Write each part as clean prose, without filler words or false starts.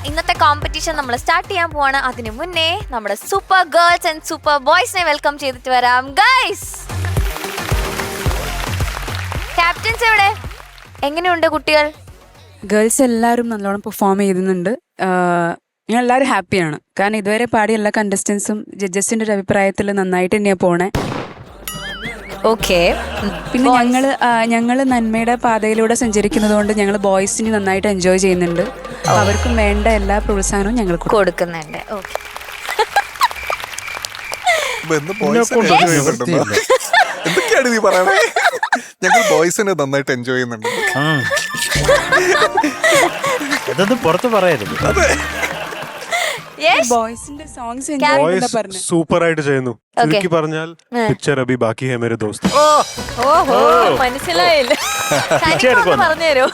ഇന്നത്തെ കോമ്പറ്റീഷൻ നമ്മൾ സ്റ്റാർട്ട് ചെയ്യാൻ പോവാണ്. അതിനു മുന്നേ നമ്മുടെ സൂപ്പർ ഗേൾസ് ആൻഡ് സൂപ്പർ ബോയ്സിനെ വെൽക്കം ചെയ്തിട്ട് വരാം. ഗൈസ്, ക്യാപ്റ്റൻസ് എവിടെ? എങ്ങനെയുണ്ട് കുട്ടികൾ? ഗേൾസ് എല്ലാവരും നല്ലോണം പെർഫോം ചെയ്യുന്നുണ്ട്. ഞങ്ങൾ എല്ലാവരും ഹാപ്പിയാണ്. കാരണം ഇതുവരെ പാടിയ എല്ലാ കണ്ടസ്റ്റൻസും ജഡ്ജസിന്റെ ഒരു അഭിപ്രായത്തിൽ നന്നായിട്ട് തന്നെയാണ് പോണേ. ഓക്കെ. പിന്നെ ഞങ്ങള് നന്മയുടെ പാതയിലൂടെ സഞ്ചരിക്കുന്നത് കൊണ്ട് ഞങ്ങൾ ബോയ്സിന് നന്നായിട്ട് എൻജോയ് ചെയ്യുന്നുണ്ട്. അവർക്കും വേണ്ട എല്ലാ പ്രോത്സാഹനവും ഞങ്ങൾ കൊടുക്കുന്നുണ്ട്. ഓക്കെ. എന്തൊക്കെയാണ് നീ പറയണേ? ഞങ്ങൾ ബോയ്സിനെ നന്നായിട്ട് എൻജോയ് ചെയ്യുന്നുണ്ട്. ഇതൊന്നും പുറത്ത് പറയരുത്. ബോയ്സിന്റെ സോങ്സ് സൂപ്പർ ആയിട്ട് ചെയ്യുന്നു. എനിക്ക് പറഞ്ഞാൽ പിക്ചർ അഭി ബാക്കി ഹേ മേരെ ദോസ്ത്. മനസ്സിലായില്ല. പറഞ്ഞുതരോ?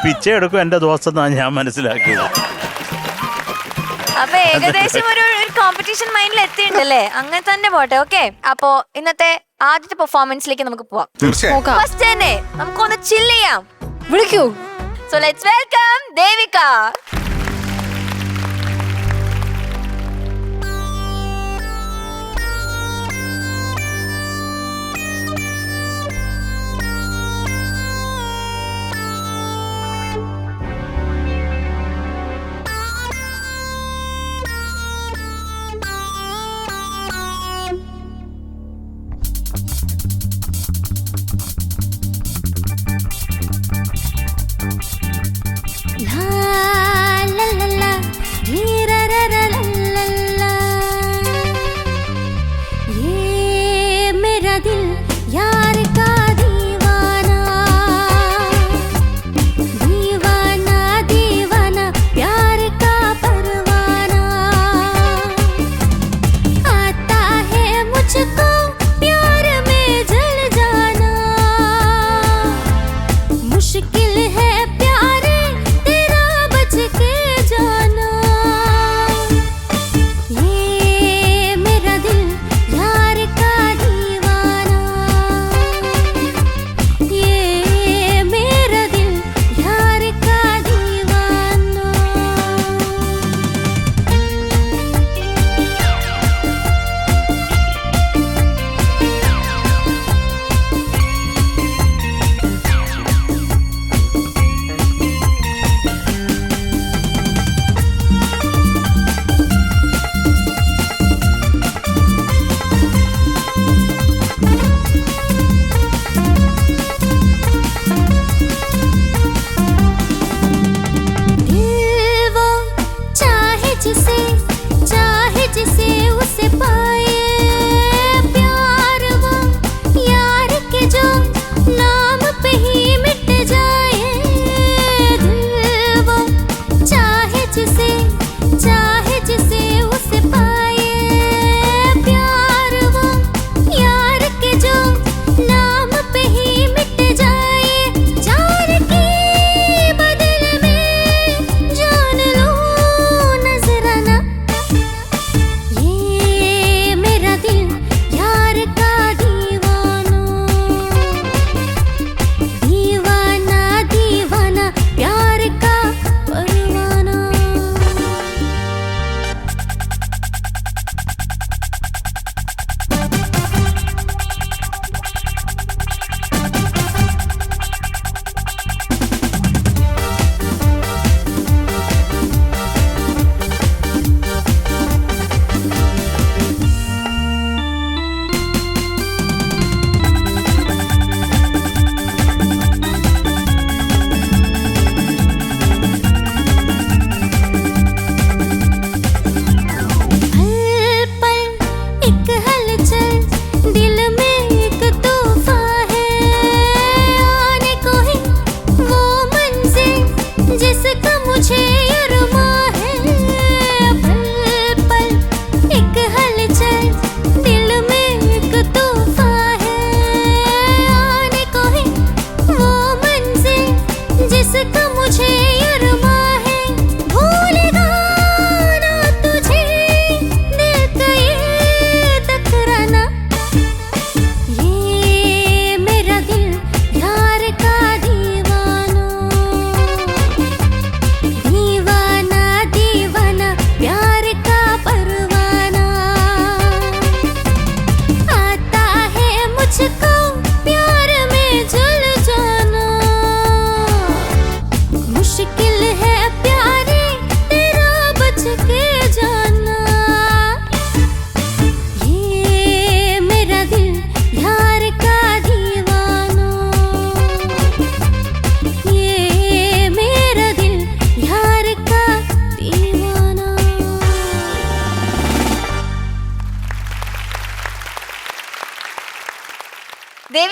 പിച്ച എടുക്കും എന്റെ ദോസ്തെന്നാണ് ഞാൻ മനസ്സിലാക്കിയത്. അപ്പൊ ഏകദേശം ഒരു കോമ്പറ്റീഷൻ മൈൻഡിൽ എത്തിയിട്ടുണ്ടല്ലേ? അങ്ങനെ തന്നെ പോട്ടെ. ഓക്കെ, അപ്പൊ ഇന്നത്തെ ആദ്യത്തെ പെർഫോമൻസിലേക്ക് നമുക്ക് പോവാം. ഫസ്റ്റ് തന്നെ നമുക്കൊന്ന് ചില്ല് ചെയ്യാം. വിളിക്കൂ. So let's welcome Devika.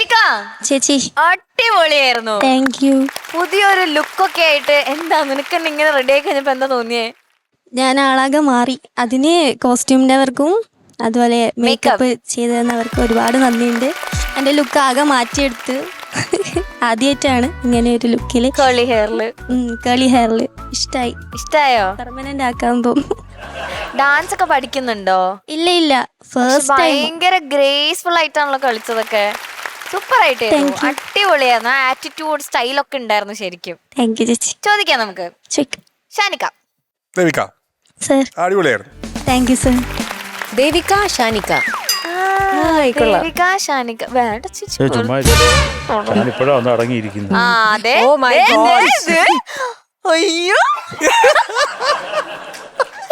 Devika ചേച്ചി അടിപൊളിയായിരുന്നു. Thank U. പുതിയൊരു ലുക്കൊക്കെ ആയിട്ട് എന്താ നിനക്ക് തന്നെ ഇങ്ങനെ റെഡി ആയി കഴിഞ്ഞപ്പോ എന്താ തോന്നിയേ? ഞാൻ ആളാകെ മാറി. അതിന് കോസ്റ്റ്യൂമിൻ്റെ അവർക്കും അതുപോലെ മേക്കപ്പ് ചെയ്തു തന്നവർക്കും ഒരുപാട് നന്ദിയുണ്ട്. എൻ്റെ ലുക്ക് ആകെ മാറ്റിയെടുത്ത് ആദ്യമായിട്ടാണ് ഇങ്ങനെ ഒരു ലുക്കിൽ കേളി ഹെയറില് കേളി ഹെയറിൽ ഇഷ്ടായോ? പെർമനന്റ് ആക്കാൻ പോകും. ഡാൻസ് ഒക്കെ പഠിക്കുന്നുണ്ടോ? ഇല്ല ഫസ്റ്റ് ടൈം. ഭയങ്കര ഗ്രേസ്ഫുൾ ആയിട്ടാണല്ലോ കളിച്ചതൊക്കെ. സൂപ്പർ ആയിട്ടായിരുന്നു, അടിപൊളിയായിരുന്നു. ആറ്റിറ്റ്യൂഡ് സ്റ്റൈലൊക്കെ ഉണ്ടായിരുന്നു ശരിക്കും. താങ്ക് യു ചേച്ചി. ചോദിക്കാം നമുക്ക്. ഷാനിക. ദേവിക സർ. അടിപൊളിയായിരുന്നു. Thank you sir. Devika Shanika. Devika Shanika വേണ്ട ചേച്ചി. ഞാനിപ്പോഴാ ഒന്ന് അടങ്ങിയിരിക്കുന്നു. ആ അതെ. Oh my God. അയ്യോ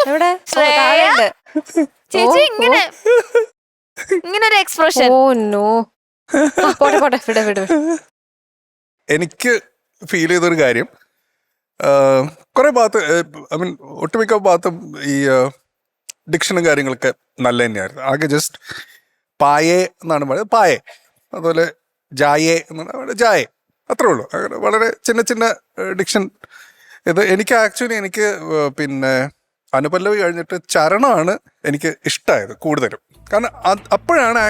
എവിടെ? ശ്രേയ. ചേച്ചി ഇങ്ങനെ ഒരു എക്സ്പ്രഷൻ. Oh no. പോട്ടെ വിട്. എനിക്ക് ഫീൽ ചെയ്തൊരു കാര്യം, കുറെ ഭാഗത്ത് ഐ മീൻ ഒട്ടുമിക്ക ഭാഗത്തും ഈ ഡിക്ഷനും കാര്യങ്ങളൊക്കെ നല്ല തന്നെയായിരുന്നു. ആകെ ജസ്റ്റ് പായേ എന്നാണ് പറയുന്നത്, പായേ. അതുപോലെ ജായേ എന്നാണ് പറയുന്നത്, ജായേ. അത്രേ ഉള്ളൂ. അങ്ങനെ വളരെ ചിന്ന ഡിക്ഷൻ. ഇത് എനിക്ക് പിന്നെ അനുപല്ലവി കഴിഞ്ഞിട്ട് ചരണമാണ് എനിക്ക് ഇഷ്ടമായത് കൂടുതലും. കാരണം അപ്പോഴാണ്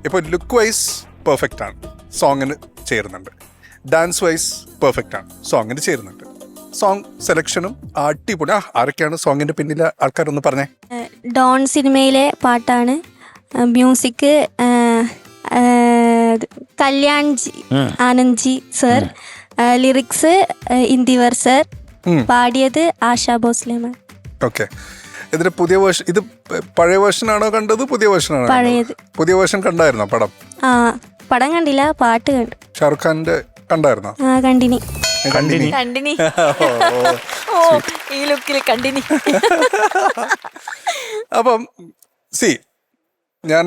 ഇപ്പോൾ ലുക്ക് വൈസ് പെർഫെക്റ്റ് ആണ്, സോങ്ങിന് ചേരുന്നുണ്ട്. ഡാൻസ് വൈസ് പെർഫെക്റ്റ് ആണ്, സോങ്ങിന് ചേരുന്നുണ്ട്. സോങ് സെലക്ഷനും അടിപൊളി. ആരൊക്കെയാണ് സോങ്ങിന്റെ പിന്നിലെ ആൾക്കാരൊന്ന് പറഞ്ഞേ? ഡോൺ സിനിമയിലെ പാട്ടാണ്. Music Kalyanji Anandji sir. Lyrics Indeevar sir. പാടിയത് ആശാ ഭോസ്ലെ മാം. ഓക്കെ. ഇതിന്റെ പുതിയ വേർഷൻ, ഇത് പഴയ വേർഷൻ ആണോ കണ്ടത്, പുതിയ വേർഷൻ ആണോ? പഴയത്. പുതിയ വേർഷൻ കണ്ടായിരുന്നോ പടം? പടം കണ്ടില്ല, പാട്ട് കണ്ടു. ഷാറുഖ് ഖാന്റെ കണ്ടായിരുന്നോ? കണ്ടിനി. ഓ ഈ ലുക്കിൽ കണ്ടിനി. അപ്പം ഞാൻ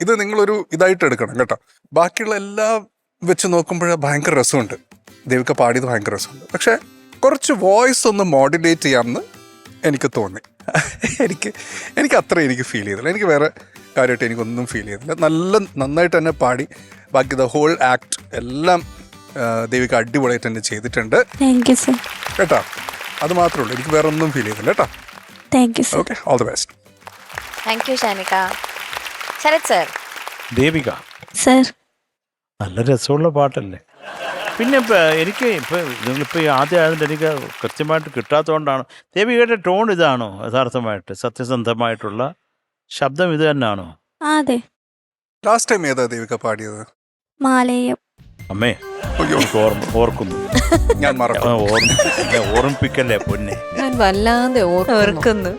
ഇത് നിങ്ങളൊരു ഇതായിട്ട് എടുക്കണം കേട്ടോ. ബാക്കിയുള്ള എല്ലാം വെച്ച് നോക്കുമ്പോൾ ഭയങ്കര രസമുണ്ട്, ദേവിക പാടിയത് ഭയങ്കര രസമുണ്ട്. പക്ഷെ കുറച്ച് വോയിസ് ഒന്ന് മോഡുലേറ്റ് ചെയ്യാമെന്ന് എനിക്ക് തോന്നി. എനിക്ക് അത്ര എനിക്ക് ഫീൽ ചെയ്തില്ല. എനിക്ക് വേറെ കാര്യമായിട്ട് എനിക്കൊന്നും ഫീൽ ചെയ്തില്ല. നന്നായിട്ട് തന്നെ പാടി. ബാക്കി ദ ഹോൾ ആക്ട് എല്ലാം ദേവിക അടിപൊളിയായിട്ട് തന്നെ ചെയ്തിട്ടുണ്ട് കേട്ടോ. അത് മാത്രമേ ഉള്ളൂ, എനിക്ക് വേറെ ഒന്നും ഫീൽ ചെയ്തില്ല കേട്ടോ. Okay, all the best. Thank you Shanika. Sarath sir. Devika sir. നല്ല രസമുള്ള പാട്ടല്ലേ. പിന്നെ എനിക്ക് നിങ്ങളിപ്പോൾ ഈ ആദ്യം ആയതുകൊണ്ട് എനിക്ക് കൃത്യമായിട്ട് കിട്ടാത്തതുകൊണ്ടാണ്. ദേവികയുടെ ടോൺ ഇതാണോ യഥാർത്ഥമായിട്ട് സത്യസന്ധമായിട്ടുള്ള ശബ്ദം ഇത് തന്നെയാണോ? അതെ. ലാസ്റ്റ് ടൈം ഏതാ ദേവിക പാടിയത്? മാലയം. അമ്മേ ഓർക്കുന്നു ഞാൻ ഓർമ്മിപ്പിക്കല്ലേ പൊന്നെ. ഞാൻ വല്ലാതെ ഓർക്കുന്നു.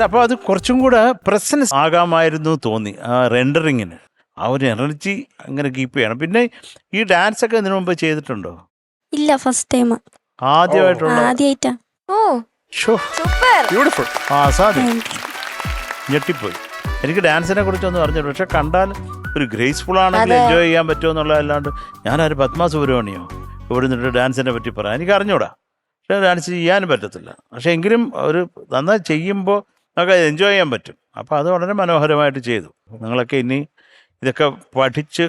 അപ്പോൾ അത് കുറച്ചും കൂടെ പ്രസൻസ് ആകാമായിരുന്നു തോന്നി. ആ റെൻഡറിങ്ങിന് ആ ഒരു എനർജി അങ്ങനെ കീപ്പ് ചെയ്യണം. പിന്നെ ഈ ഡാൻസ് ഒക്കെ ഇതിനു മുമ്പ് ചെയ്തിട്ടുണ്ടോ? ഇല്ല, ഫസ്റ്റ് ടൈം. ആദ്യമായിട്ടാ. ഓ സൂപ്പർ, ബ്യൂട്ടിഫുൾ. അസാധ്യം, ഞെട്ടിപ്പോയി. എനിക്ക് ഡാൻസിനെ കുറിച്ചൊന്നും അറിഞ്ഞില്ല, പക്ഷെ കണ്ടാൽ ഒരു ഗ്രേസ്ഫുൾ ആണെങ്കിൽ എൻജോയ് ചെയ്യാൻ പറ്റുമോ എന്നുള്ളതല്ലാണ്ട് ഞാനൊരു പത്മ സുബ്രഹ്മണ്യോ ഇവിടെ നിന്നിട്ട് ഡാൻസിനെ പറ്റി പറയാം എനിക്ക് അറിഞ്ഞൂടാ. പക്ഷെ ഡാൻസ് ചെയ്യാനും പറ്റത്തില്ല. പക്ഷെ എങ്കിലും ഒരു നന്നായി ചെയ്യുമ്പോൾ നമുക്ക് അത് എൻജോയ് ചെയ്യാൻ പറ്റും. അപ്പോൾ അത് വളരെ മനോഹരമായിട്ട് ചെയ്തു. നിങ്ങളൊക്കെ ഇനി ഇതൊക്കെ പഠിച്ച്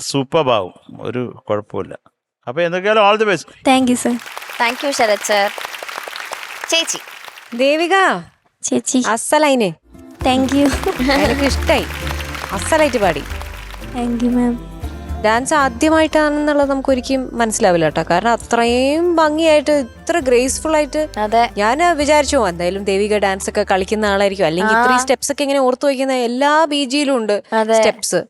സൂപ്പറാവും, ഒരു കുഴപ്പമില്ല. അപ്പോൾ എന്തൊക്കെയാലും all the best. Thank you sir. Thank you Sarath sir. ചേച്ചി. ദേവിക ചേച്ചി അസലൈനെ. Thank you. എനിക്ക് ഇഷ്ടായി, അസലായിട്ട് പാടി. Thank you ma'am. ഡാൻസ് ആദ്യമായിട്ടാണെന്നുള്ളത് നമുക്ക് ഒരിക്കലും മനസ്സിലാവില്ല കേട്ടോ. കാരണം അത്രയും ഭംഗിയായിട്ട് ഇത്ര ഗ്രേസ്ഫുൾ ആയിട്ട് ഞാൻ വിചാരിച്ചു എന്തായാലും ദേവിക ഡാൻസ് ഒക്കെ കളിക്കുന്ന ആളായിരിക്കും, അല്ലെങ്കിൽ ഇത്രയും സ്റ്റെപ്സ് ഒക്കെ ഇങ്ങനെ ഓർത്തു വയ്ക്കുന്ന എല്ലാ ബീജിയിലും ഉണ്ട് സ്റ്റെപ്സ്.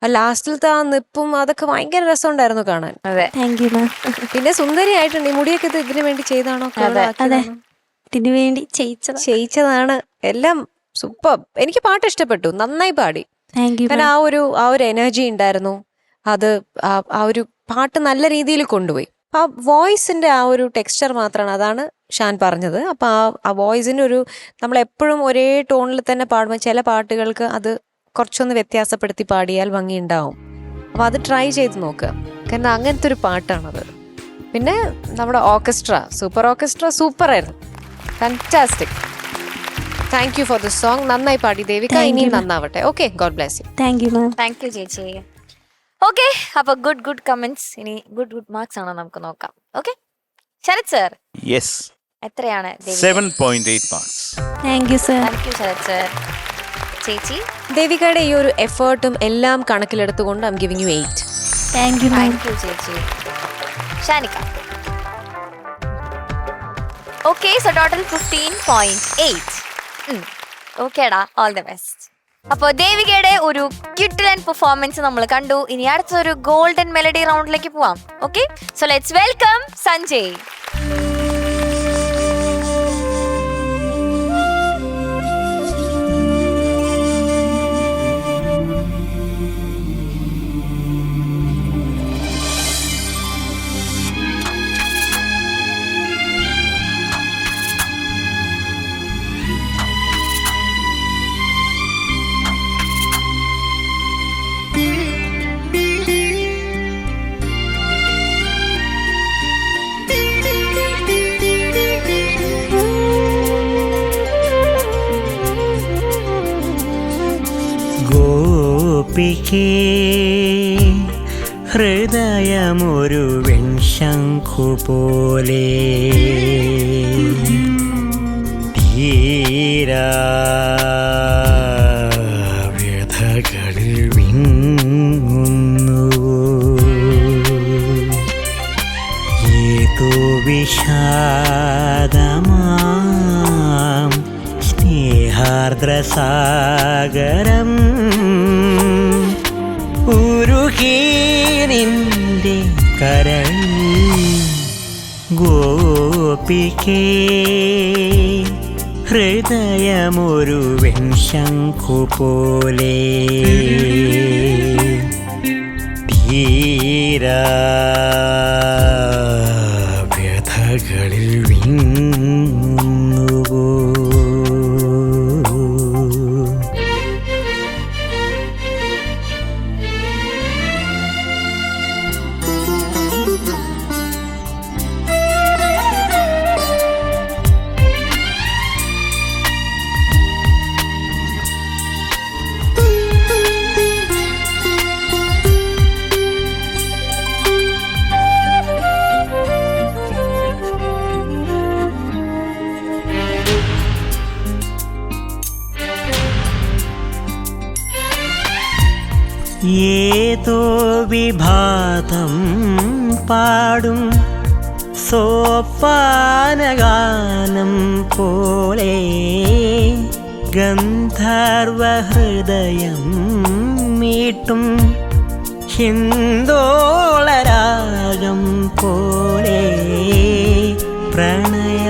ലാസ്റ്റിലത്തെ ആ നിപ്പും അതൊക്കെ ഭയങ്കര രസമുണ്ടായിരുന്നു കാണാൻ. താങ്ക് യു മാം. പിന്നെ സുന്ദരിയായിട്ടുണ്ട്. ഈ മുടിയൊക്കെ ഇതിനു വേണ്ടി ചെയ്താണോ? അതെ, ഇതിനു വേണ്ടി ചെയ്യിച്ചതാണ്. എല്ലാം സൂപ്പർ. എനിക്ക് പാട്ട് ഇഷ്ടപ്പെട്ടു, നന്നായി പാടി. കാരണം ആ ഒരു എനർജി ഉണ്ടായിരുന്നു. അത് ആ ഒരു പാട്ട് നല്ല രീതിയിൽ കൊണ്ടുപോയി. ആ വോയിസിന്റെ ആ ഒരു ടെക്സ്ചർ മാത്രമാണ്, അതാണ് ഷാൻ പറഞ്ഞത്. അപ്പൊ ആ വോയിസിന്റെ ഒരു നമ്മളെപ്പോഴും ഒരേ ടോണിൽ തന്നെ പാടുമ്പോൾ ചില പാട്ടുകൾക്ക് അത് കുറച്ചൊന്ന് വ്യത്യാസപ്പെടുത്തി പാടിയാൽ ഭംഗി ഉണ്ടാവും. അപ്പൊ അത് ട്രൈ ചെയ്ത് നോക്കുക, കാരണം അങ്ങനത്തെ ഒരു പാട്ടാണത്. പിന്നെ നമ്മുടെ ഓർക്കസ്ട്ര, സൂപ്പർ ആയിരുന്നു, fantastic. Thank you for this song. നന്നായി പാടി ദേവിക, ഇനിയും നന്നാവട്ടെ. Okay, God bless you. Thank you ma'am. Thank you ചേച്ചി. ഓക്കെ, അപ്പൊ ഗുഡ് കമന്റ്സ്. ഇനി ഗുഡ് മാർക്സ് ആണോ നമുക്ക് നോക്കാം. ഓക്കെ, ശരത് സർ യെസ്, എത്രയാണ്? 7.8 marks. Thank you sir. Thank you Sarath sir. ചേച്ചി? ദേവികയുടെ ഈ ഒരു എഫേർട്ടും എല്ലാം കണക്കിലെടുത്തുകൊണ്ട് I'm giving you 8. Thank you ma'am. Thank you ചേച്ചി. ഷാനിക? Okay, so total 15.8. ഓക്കേടാ, ഓൾ ദ ബെസ്റ്റ്. അപ്പോൾ ദേവികയുടെ ഒരു കിഡിലൻ പെർഫോമൻസ് നമ്മൾ കണ്ടു. ഇനി അടുത്തൊരു ഗോൾഡൻ മെലഡി റൗണ്ടിലേക്ക് പോവാം. Okay, so let's welcome Sanjay. ഗോപികേ ഹൃദയമൊരു വെൺശംഖു പോലെ തീരാ വ്യഥകളിൽ വിങ്ങുന്നു ഏതോ വിഷാദമാം സ്നേഹാർദ്രസാഗരം ഉരുകി നിന്റെ കരളിൽ ഗോപികേ ഹൃദയമൊരു വെൺശംഖു പോലെ തീരാ വ്യഥകളിൽ വിങ്ങുന്നുവോ. ഏതോ വിഭാതം പാടും സോപാനഗാനം പോലെ ഗന്ധർവഹൃദയം മീട്ടും ഹിന്ദോളരാഗം പോലെ പ്രണയാർദ്രമായി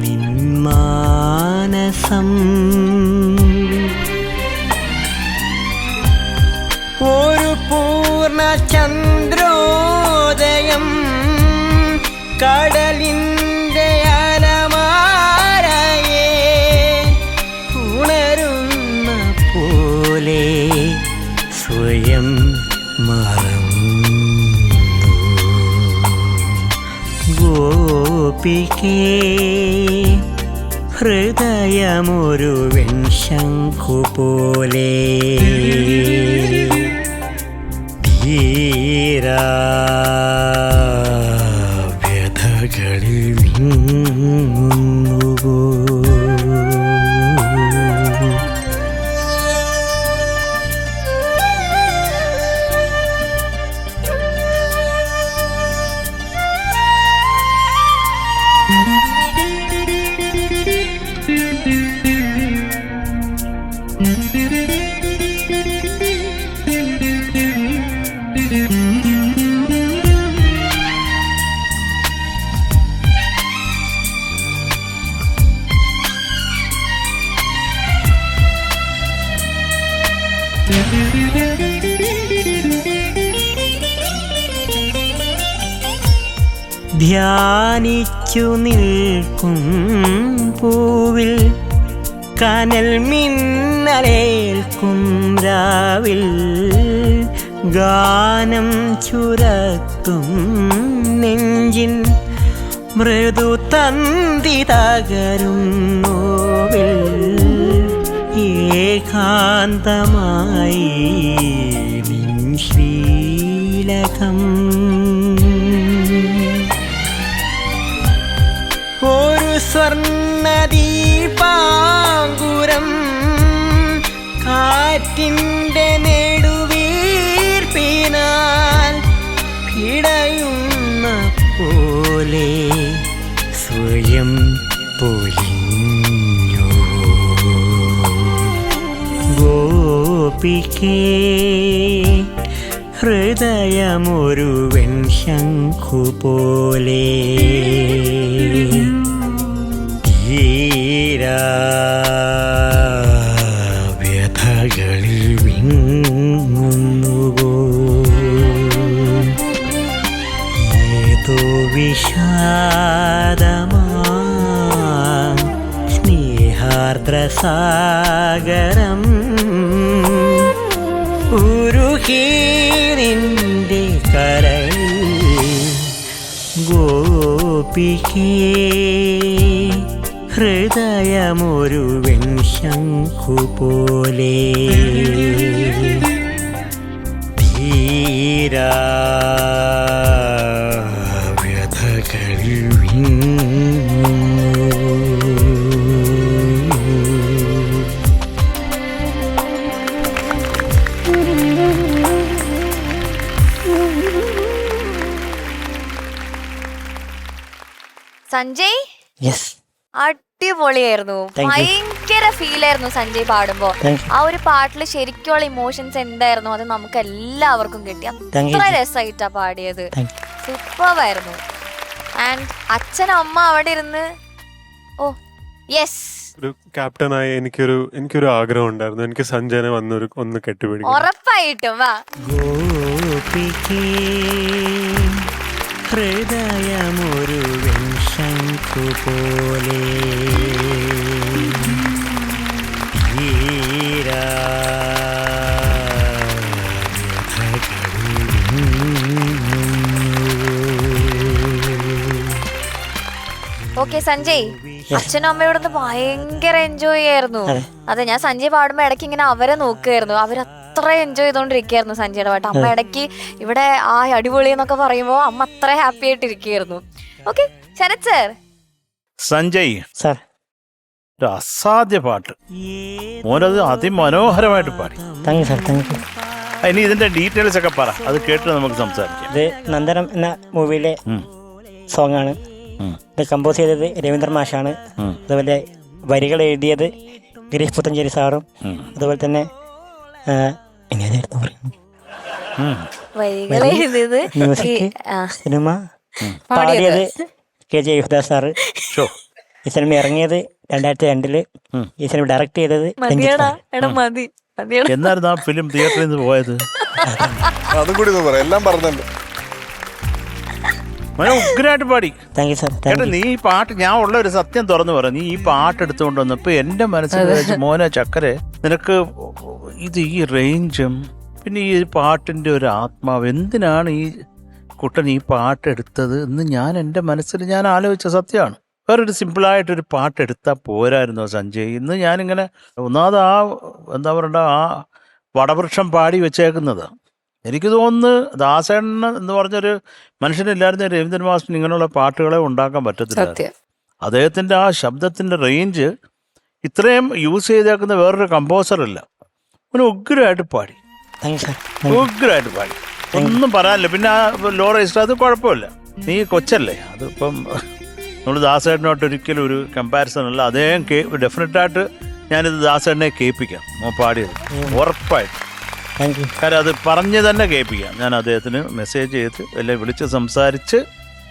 നിന്മാനസം ഒരു പൂർണ്ണ ചന്ദ്രോദയം കടലിൻ്റെ അലമാരയെ ഉണരുന്ന പോലെ സ്വയം മറന്നു ഗോപികേ ഹൃദയമൊരു വെൺശംഖു പോലെ തീരാ വ്യഥകളിൽ വിങ്ങുന്നുവോ. ധ്യാനിച്ചു നിൽക്കും പൂവിൽ കനൽ മിന്നലേൽക്കും രാവിൽ ഗാനം ചുരത്തും നെഞ്ചിൻ മൃദു തന്തി തകരും നോവിൽ ഏകാന്തമായി നിൻ ശ്രീലകം ഒരു സ്വർണ്ണദീപാങ്കുരം കാറ്റിൻ്റെ നെടുവീർപ്പിനാൽ പിടയുന്ന പോലെ സ്വയം പൊലിഞ്ഞു ഗോപിക്കേ ഹൃദയമൊരു വെൺശംഖു പോലെ തീരാ വ്യഥകളിൽ വിങ്ങുന്നുവോ ഏതോ വിഷാദമാ സ്നേഹാർദ്രസാഗരം ഉരുകി നിന്റെ കരളിൽ ഗോപികേ ഹൃദയമൊരു വെൺശംഖു പോലെ തീരാ വ്യഥകളിൽ സഞ്ജയ് യെസ് അടിപൊളിയായിരുന്നു. Thank you. ഭയങ്കര ഫീലായിരുന്നു സഞ്ജയ് പാടുമ്പോ. Thank you. ആ ഒരു പാട്ടില് ശരിക്കുള്ള ഇമോഷൻസ് എന്തായിരുന്നു അത് നമുക്ക് എല്ലാവർക്കും കിട്ടി. Thank you. അത്ര രസമായിട്ടാ പാടിയത്. Thank സൂപ്പറായിരുന്നു. ആൻഡ് അച്ഛൻ അമ്മ അവിടെ ഇരുന്ന് ഓ യെസ് ഒരു ക്യാപ്റ്റനായി എനിക്കൊരു ആഗ്രഹം ഉണ്ടായിരുന്നു. എനിക്ക് സഞ്ജയനെ ഒന്ന് കെട്ടിപ്പിടിക്കണം. ഉറപ്പായിട്ടും വാ. ഗോപികേ ഹൃദയമൊരു വെൺശംഖു പോലെ തീരാ ഓക്കെ സഞ്ജയ്, അച്ഛനും അമ്മയോട് ഭയങ്കര എൻജോയ് ചെയ്യായിരുന്നു. അതെ, ഞാൻ സഞ്ജയ് പാടുമ്പോ ഇടയ്ക്ക് ഇങ്ങനെ അവരെ നോക്കുകയായിരുന്നു. അവരത്ര എൻജോയ് ചെയ്തോണ്ടിരിക്കുകയായിരുന്നു സഞ്ജയുടെ പാട്ട്. അമ്മ ഇടയ്ക്ക് ഇവിടെ ആ അടിപൊളി എന്നൊക്കെ പറയുമ്പോ അമ്മ അത്ര ഹാപ്പി ആയിട്ടിരിക്കുകയായിരുന്നു. Okay Sharath sir. Sanjay sir ഒരു അസാധ്യ പാട്ട്, മോനത് അതിമനോഹരമായിട്ട് പാടി. Thank you sir, thank you. ഇനി ഇതിന്റെ ഡീറ്റെയിൽസ് ഒക്കെ പറ, അത് കേട്ട് നമുക്ക് സംസാരിക്കാം. ഇത് നന്ദനം എന്ന മൂവിയിലെ സോങ് ആണ്. ഇത് കമ്പോസ് ചെയ്തത് രവീന്ദ്ര മാഷാണ്. അതുപോലെ വരികൾ എഴുതിയത് ഗിരീഷ് പുത്തഞ്ചേരി സാറും. അതുപോലെ തന്നെ ഇനി ഏതായിരുന്നു പറയുന്നത്? മ്യൂസിക് സിനിമ പാടിയത് KJ യേശുദാസ് സാറ്. ഈ സിനിമ ഇറങ്ങിയത് 2002. ഈ സിനിമ ഡയറക്ട് ചെയ്തത് എന്നായിരുന്നു ആ ഫിലിം തിയേറ്ററിൽ നിന്ന് പോയത്? അതും കൂടി ഒന്ന് പറയാം, എല്ലാം പറഞ്ഞല്ലോ. ഉഗ്രായിട്ട് പാടി. Thank you sir. കേട്ടോ, നീ ഈ പാട്ട്, ഞാൻ ഉള്ള ഒരു സത്യം തുറന്നു പറ, നീ ഈ പാട്ട് എടുത്തുകൊണ്ട് വന്നപ്പോ എന്റെ മനസ്സിൽ വിചാരിച്ചു, മോനെ ചക്കരെ, നിനക്ക് ഇത് ഈ റേഞ്ചും പിന്നെ ഈ പാട്ടിന്റെ ഒരു ആത്മാവ്, എന്തിനാണ് ഈ കുട്ടൻ ഈ പാട്ട് എടുത്തത് എന്ന് ഞാൻ എൻ്റെ മനസ്സിൽ ഞാൻ ആലോചിച്ച സത്യമാണ്. വേറൊരു സിമ്പിളായിട്ടൊരു പാട്ട് എടുത്താൽ പോരായിരുന്നോ സഞ്ജയ്? ഇന്ന് ഞാനിങ്ങനെ ഒന്നാമത് ആ എന്താ പറയണ്ട, ആ വടവൃക്ഷം പാടി വെച്ചേക്കുന്നത് എനിക്ക് തോന്നുന്നു ദാസേണ്ണ എന്ന് പറഞ്ഞൊരു മനുഷ്യനില്ലായിരുന്ന രവീന്ദ്രൻ മാസ്റ്റർ ഇങ്ങനെയുള്ള പാട്ടുകളെ ഉണ്ടാക്കാൻ പറ്റത്തില്ല. അദ്ദേഹത്തിൻ്റെ ആ ശബ്ദത്തിൻ്റെ റേഞ്ച് ഇത്രയും യൂസ് ചെയ്തേക്കുന്ന വേറൊരു കമ്പോസറില്ല. അവന് ഉഗ്രമായിട്ട് പാടി, ഉഗ്രമായിട്ട് പാടി, ഒന്നും പറയാനില്ല. പിന്നെ ആ ലോ രജിസ്റ്റർ അത് കുഴപ്പമില്ല, നീ കൊച്ചല്ലേ, അതിപ്പം നമ്മൾ ദാസേട്ടനോട്ട് ഒരിക്കലും ഒരു കമ്പാരിസൺ അല്ല. അദ്ദേഹം ഡെഫിനറ്റായിട്ട് ഞാനിത് ദാസേട്ടനെ കേൾപ്പിക്കാം, പാടിയത് ഉറപ്പായിട്ട്. കാര്യം അത് പറഞ്ഞ് തന്നെ കേൾപ്പിക്കാം. ഞാൻ അദ്ദേഹത്തിന് മെസ്സേജ് ചെയ്ത് എല്ലാം വിളിച്ച് സംസാരിച്ച്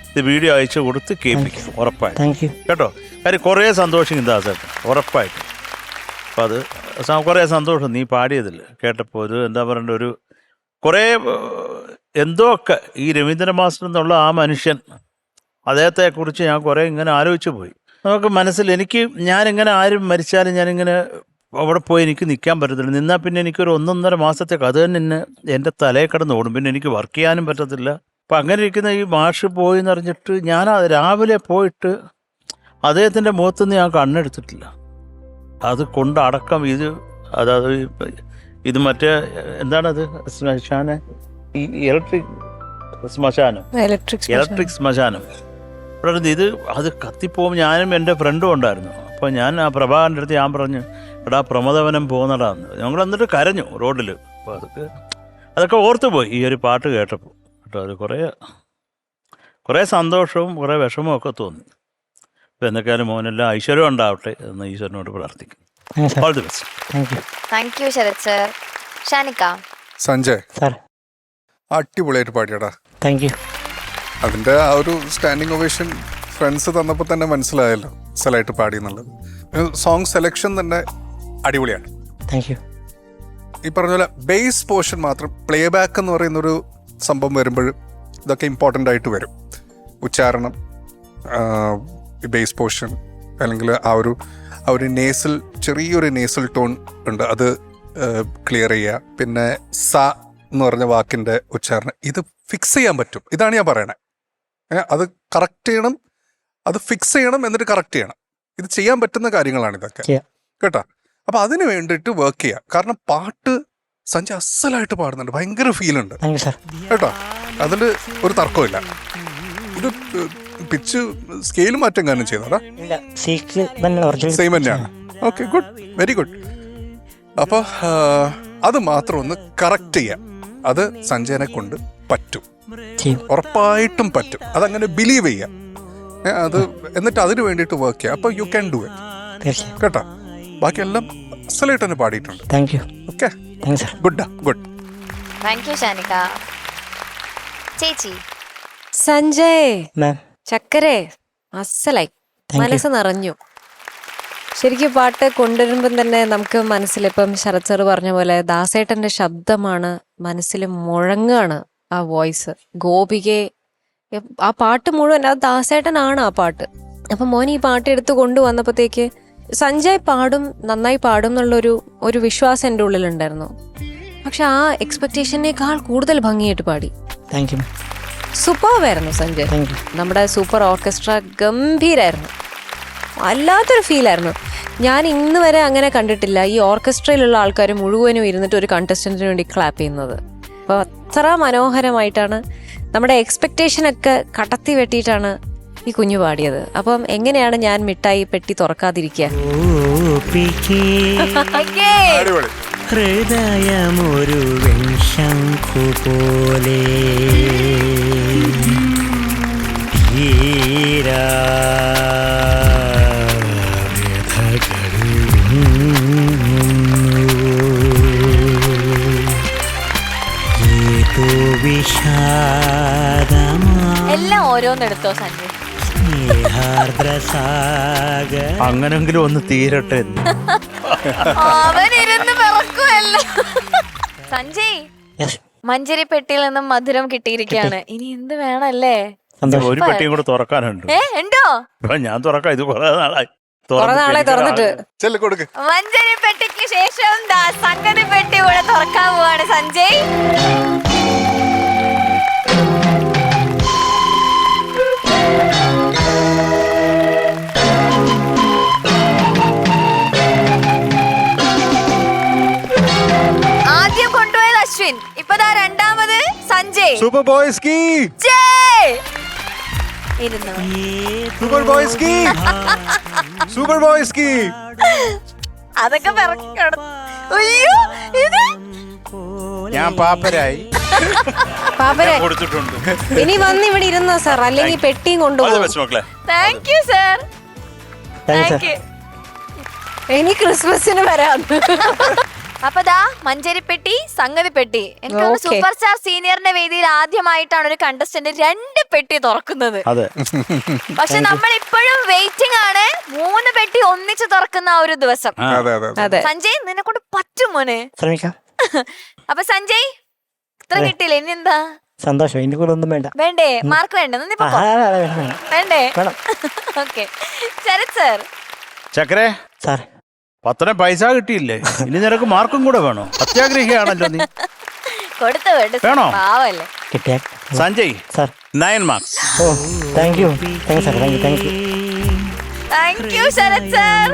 ഇത് വീഡിയോ അയച്ചു കൊടുത്ത് കേൾപ്പിക്കാം ഉറപ്പായിട്ട്. കേട്ടോ, കാര്യം കുറേ സന്തോഷം ദാസേട്ടൻ ഉറപ്പായിട്ട്. അപ്പം അത് കുറേ സന്തോഷം നീ പാടിയതില്ല കേട്ടപ്പോൾ. ഒരു എന്താ പറയണ്ട, ഒരു കുറേ എന്തോ ഒക്കെ ഈ രവീന്ദ്ര മാസ്റ്റർ എന്നുള്ള ആ മനുഷ്യൻ, അദ്ദേഹത്തെക്കുറിച്ച് ഞാൻ കുറേ ഇങ്ങനെ ആലോചിച്ചു പോയി. നമുക്ക് മനസ്സിൽ ഞാനിങ്ങനെ ആരും മരിച്ചാലും ഞാനിങ്ങനെ അവിടെ പോയി എനിക്ക് നിൽക്കാൻ പറ്റത്തില്ല. നിന്നാൽ പിന്നെ എനിക്കൊരു 1.5 മാസത്തേക്ക് അത് തന്നെ എൻ്റെ തലയിൽ കിടന്ന് ഓടും. പിന്നെ എനിക്ക് വർക്ക് ചെയ്യാനും പറ്റത്തില്ല. അപ്പം അങ്ങനെ ഇരിക്കുന്ന ഈ മാഷ് പോയി എന്ന് അറിഞ്ഞിട്ട് ഞാൻ രാവിലെ പോയിട്ട് അദ്ദേഹത്തിൻ്റെ മുഖത്തുനിന്ന് ഞാൻ കണ്ണെടുത്തിട്ടില്ല. അത് കൊണ്ടടക്കം അതായത് ഇത് മറ്റേ എന്താണത് ശ്മശാന ഈ ഇലക്ട്രിക് ശ്മശാനം ഇലക്ട്രിക് ശ്മശാനം ഇവിടെ ഇത് അത് കത്തിപ്പോകുമ്പോൾ ഞാനും എൻ്റെ ഫ്രണ്ടും ഉണ്ടായിരുന്നു. അപ്പോൾ ഞാൻ ആ പ്രഭാകരൻ്റെ അടുത്ത് ഞാൻ പറഞ്ഞു, എടാ പ്രമദവനം പോകുന്നടാന്ന്. ഞങ്ങൾ എന്നിട്ട് കരഞ്ഞു റോഡിൽ. അപ്പോൾ അതൊക്കെ ഓർത്തു പോയി ഈ ഒരു പാട്ട് കേട്ടപ്പോൾ കേട്ടോ. അത് കുറേ സന്തോഷവും കുറേ വിഷമവും ഒക്കെ തോന്നി. അപ്പോൾ എന്തൊക്കെയാലും മോനെല്ലാം ഐശ്വര്യം ഉണ്ടാവട്ടെ എന്ന് ഈശ്വരനോട് പ്രാർത്ഥിക്കും. All the best. Thank you Sarath sir. Shanika. Sanjay sir അടിപൊളിയായിട്ട് പാടിയടാ. Thank you. അതിന്റെ ആ ഒരു സ്റ്റാൻഡിങ് ഒവേഷൻ ഫ്രണ്ട്സ് തന്നപ്പോൾ തന്നെ മനസ്സിലായല്ലോ സ്ഥലമായിട്ട് പാടി എന്നുള്ളത്. സോങ് സെലക്ഷൻ തന്നെ അടിപൊളിയാണ്. Thank you. ഈ പറഞ്ഞ പോലെ ബേസ് പോർഷൻ മാത്രം പ്ലേ ബാക്ക് എന്ന് പറയുന്നൊരു സംഭവം വരുമ്പോൾ ഇതൊക്കെ ഇമ്പോർട്ടൻ്റ് ആയിട്ട് വരും. ഉച്ചാരണം, ബേസ് പോർഷൻ, അല്ലെങ്കിൽ ആ ഒരു നേസൽ, ചെറിയൊരു നേസൽ ടോൺ ഉണ്ട്, അത് ക്ലിയർ ചെയ്യുക. പിന്നെ സ എന്ന് പറഞ്ഞ വാക്കിൻ്റെ ഉച്ചാരണം ഇത് ഫിക്സ് ചെയ്യാൻ പറ്റും. ഇതാണ് ഞാൻ പറയണേ. അത് കറക്റ്റ് ചെയ്യണം, അത് ഫിക്സ് ചെയ്യണം, എന്നിട്ട് കറക്റ്റ് ചെയ്യണം. ഇത് ചെയ്യാൻ പറ്റുന്ന കാര്യങ്ങളാണ് ഇതൊക്കെ കേട്ടോ. അപ്പം അതിന് വേണ്ടിയിട്ട് വർക്ക് ചെയ്യുക. കാരണം പാട്ട് സഞ്ജയ് അസലായിട്ട് പാടുന്നുണ്ട്, ഭയങ്കര ഫീലുണ്ട് കേട്ടോ. അതിൽ ഒരു തർക്കമില്ല. ഇത് പിച്ച് സ്കെയിൽ മാറ്റം കാരണം ചെയ്തതാ, സെയിം തന്നെയാണ്. Okay, good, very good. അപ്പോൾ അത് മാത്രം ഒന്ന് കറക്റ്റ് ചെയ്യാം. അത് സഞ്ജയനെ കൊണ്ട് പറ്റും, ഉറപ്പായിട്ടും പറ്റും. അതങ്ങനെ ബിലീവ് ചെയ്യാം. അത് എന്നിട്ട് അതിന് വേണ്ടിയിട്ട് വർക്ക് ചെയ്യാം. അപ്പോൾ യു ക്യാൻ ഡു ഇറ്റ് കേട്ടോ. ബാക്കിയെല്ലാം അസലായിട്ട് തന്നെ പാടിയിട്ടുണ്ട്. Thank you. Okay, good good. Thank you Shanika. ചേച്ചി. സഞ്ജയ് മാം. ചക്കരെ അസലായി, മനസ്സ് നിറഞ്ഞു. ശരിക്കും പാട്ട് കൊണ്ടുവരുമ്പം തന്നെ നമുക്ക് മനസ്സിലിപ്പം ശരത് സാർ പറഞ്ഞ പോലെ ദാസേട്ടന്റെ ശബ്ദമാണ് മനസ്സിൽ മുഴങ്ങാണ്. ആ വോയിസ് ഗോപികയെ, ആ പാട്ട് മുഴുവൻ അത് ദാസേട്ടനാണ് ആ പാട്ട്. അപ്പൊ മോൻ ഈ പാട്ട് എടുത്ത് കൊണ്ടുവന്നപ്പോഴത്തേക്ക് സഞ്ജയ് പാടും, നന്നായി പാടും എന്നുള്ളൊരു വിശ്വാസം എൻ്റെ ഉള്ളിലുണ്ടായിരുന്നു. പക്ഷെ ആ എക്സ്പെക്ടേഷനേക്കാൾ കൂടുതൽ ഭംഗിയായിട്ട് പാടി. Thank you. സൂപ്പർവായിരുന്നു സഞ്ജയ്. നമ്മുടെ സൂപ്പർ ഓർക്കസ്ട്ര ഗംഭീരായിരുന്നു, വല്ലാത്തൊരു ഫീലായിരുന്നു. ഞാൻ ഇന്ന് വരെ അങ്ങനെ കണ്ടിട്ടില്ല ഈ ഓർക്കസ്ട്രയിലുള്ള ആൾക്കാർ മുഴുവനും ഇരുന്നിട്ട് ഒരു കണ്ടസ്റ്റന്റിന് വേണ്ടി ക്ലാപ്പ് ചെയ്യുന്നത്. അപ്പോൾ അത്ര മനോഹരമായിട്ടാണ്, നമ്മുടെ എക്സ്പെക്ടേഷനൊക്കെ കടത്തി വെട്ടിയിട്ടാണ് ഈ കുഞ്ഞു പാടിയത്. അപ്പം എങ്ങനെയാണ് ഞാൻ മിഠായി പെട്ടി തുറക്കാതിരിക്കുക? ഹൃദയമൊരു വെൺശംഖു പോലെ എല്ലാം ഓരോന്നെടുത്തോ സഞ്ജയ്. അങ്ങനെങ്കിലും ഒന്ന് തീരട്ടെ. അവനിരുന്ന് പിറക്കുമല്ലോ. സഞ്ജയ്, മഞ്ചരി പെട്ടിയിൽ നിന്നും മധുരം കിട്ടിയിരിക്കുകയാണ്. ഇനി എന്ത് വേണല്ലേ? ഒരു പെട്ടിയും കൂടെ തുറക്കാനുണ്ട്. ഉണ്ടോ? ഞാൻ തുറക്കാം, ഇത് കുറെ നാളായി തുറന്നിട്ട്. മഞ്ചരി പെട്ടിക്ക് ശേഷം സംഗതി പെട്ടി കൂടെ തുറക്കാൻ പോവാണ് സഞ്ജയ്. ആദ്യം കൊണ്ടുപോയത് അശ്വിൻ, ഇപ്പതാ രണ്ടാമത് സഞ്ജയ്. സൂപ്പർ ബോയ്സ് കീ സൂപ്പർ ബോയ്സ് കീ സൂപ്പർ ബോയ്സ് കീ. അതൊക്കെ അയ്യോ, ഇത് ഞാൻ പാപ്പരായി കൊടുത്തിട്ടുണ്ട്. ഇനി വന്ന് ഇവിടെ ഇരുന്നോ സാർ, അല്ലെങ്കിൽ പെട്ടിയും കൊണ്ടുപോകും. Thank you sir, thank you. ഇനി ക്രിസ്മസിന് വരാം. അപ്പൊ ദാ മഞ്ചേരിപ്പെട്ടി, സംഗതി പെട്ടി. എനിക്ക് സൂപ്പർ സ്റ്റാർ സീനിയറിന്റെ വേദിയിൽ ആദ്യമായിട്ടാണ് ഒരു കണ്ടസ്റ്റന്റ് 2 പെട്ടി തുറക്കുന്നത്. പക്ഷെ നമ്മൾ ഇപ്പോഴും വെയിറ്റിംഗ് ആണ് 3 പെട്ടി ഒന്നിച്ച് തുറക്കുന്ന ആ ഒരു ദിവസം. സഞ്ജയ്, നിന്നെ കൊണ്ട് പറ്റും മോനെ. അപ്പൊ സഞ്ജയ്, ഇത്ര കിട്ടിയില്ലേ, ഇനി എന്താ? സന്തോഷം. ഇനി കൂടെ ഒന്നും വേണ്ട. വേണ്ടേ? മാർക്ക് വേണ്ടേ? വേണ്ടേ? ഓക്കെ. ശരത് സർ. ചക്കരെ സാർ, പത്രം പൈസ കിട്ടിയില്ലേ? ഇനി നിനക്ക് മാർക്കും കൂടെ വേണോ? അത്യാഗ്രഹിയാണല്ലോ നീ. കൊടുത്തു വേണോ? പാവല്ലേ. Sanjay sir 9 marks. ഓ, thank you. Thank you sir, thank you. Thank you Sarath sir.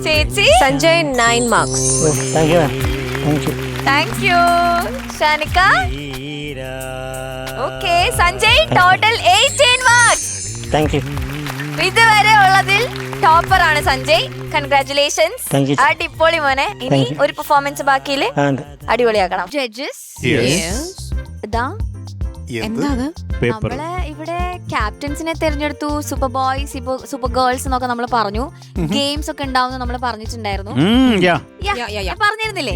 ചേച്ചി Sanjay 9 marks. Thank you thank you. Thank you. Shanika okay. Sanjay total 18 marks. Thank you. ഇതുവരെ ഉള്ളതിൽ ടോപ്പർ ആണ് സഞ്ജയ്. കൺഗ്രാറ്റുലേഷൻസ്. Thank you. അടിപൊളി മോനെ. ഇനി Thank you. ഒരു പെർഫോമൻസ് ബാക്കിയില് അടിപൊളിയാക്കണം. ജഡ്ജസ് ഇതാ പേപ്പർ നമ്മള് ഇവിടെ ക്യാപ്റ്റൻസിനെ തെരഞ്ഞെടുത്തു, സൂപ്പർ ബോയ്സ്, സൂപ്പർ ഗേൾസ് എന്നൊക്കെ നമ്മൾ പറഞ്ഞു. ഗെയിംസ് ഒക്കെ ഉണ്ടാവും നമ്മൾ പറഞ്ഞിട്ടുണ്ടായിരുന്നു. ഞാൻ പറഞ്ഞിരുന്നില്ലേ?